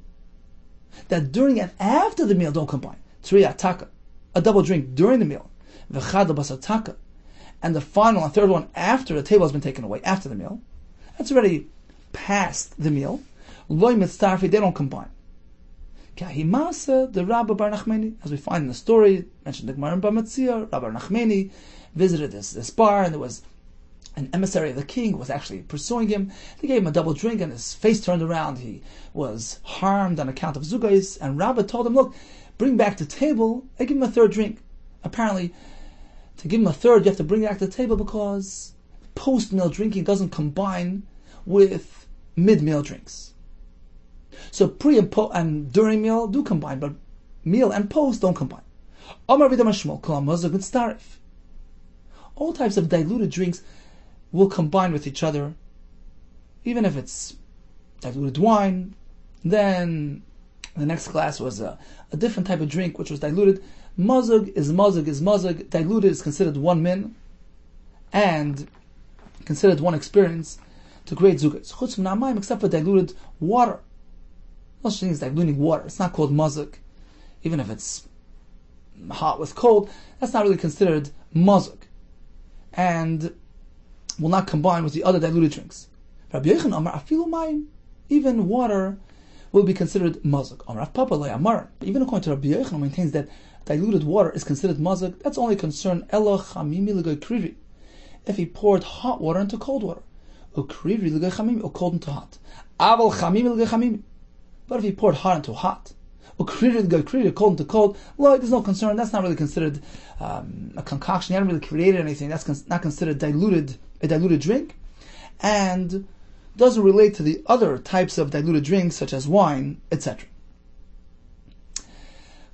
that during and after the meal don't combine. Trei ataka, a double drink during the meal, v'chada basataka, and the final and third one after the table has been taken away, after the meal, that's already past the meal. Loy mitztarfi, they don't combine. Kahimasa, the Rabbi Bar Nachmani, as we find in the story, mentioned the Gemara in Bamatzia, Rabbi Nachmani visited this bar, and there was an emissary of the king who was actually pursuing him. They gave him a double drink and his face turned around. He was harmed on account of zugais, and Rabbi told him, look, bring back the table and give him a 3rd drink. Apparently, to give him a 3rd, you have to bring back the table because post-meal drinking doesn't combine with mid-meal drinks. So pre and during meal do combine, but meal and post don't combine. All types of diluted drinks will combine with each other, even if it's diluted wine. Then the next class was a different type of drink which was diluted. Mazug is mazug. Diluted is considered 1 min and considered 1 experience to create zugas. Chutz min except for diluted water. No such thing as diluting water. It's not called mazug, even if it's hot with cold. That's not really considered mazug, and will not combine with the other diluted drinks. Rabbi Yehuda Amar afilu mayim, even water will be considered mazug. Amar Papa lo Amar, but even according to Rabbi Yehuda, who maintains that diluted water is considered mazug, that's only concerned elo chamimi l'goy krivi, if he poured hot water into cold water, or krivi l'goy chamimi, or cold into hot. Aval chamimi l'goy chamimi, but if he poured hot into hot, or krivi l'goy krivi, cold into cold, well, there's no concern. That's not really considered a concoction. You haven't really created anything. That's not considered a diluted drink, and doesn't relate to the other types of diluted drinks such as wine, etc.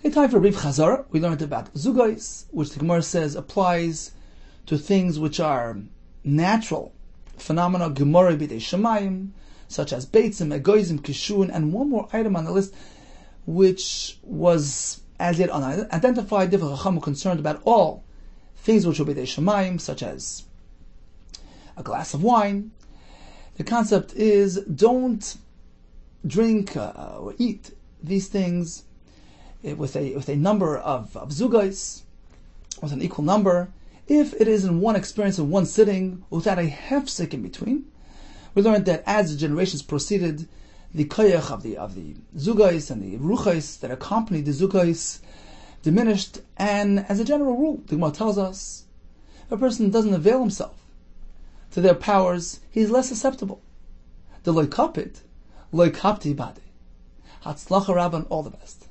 Okay, time for a brief chazara. We learned about zugais, which the Gemara says applies to things which are natural phenomena, gemara b'dei shemayim, such as Beitzim, Egoizim, Kishun, and one more item on the list, which was as yet unidentified. Different Chacham were concerned about all things which will be the Shemayim, such as a glass of wine. The concept is don't drink or eat these things with a number of zugais, with an equal number, if it is in one experience, in one sitting, without a hefsek in between. We learned that as the generations proceeded, the koyach of the zugais and the ruchais that accompanied the zugais diminished, and as a general rule, the Gemara tells us, if a person doesn't avail himself to their powers, he is less susceptible. The loy kapit, loy kapti bade. Hatzlacha Rabban, all the best.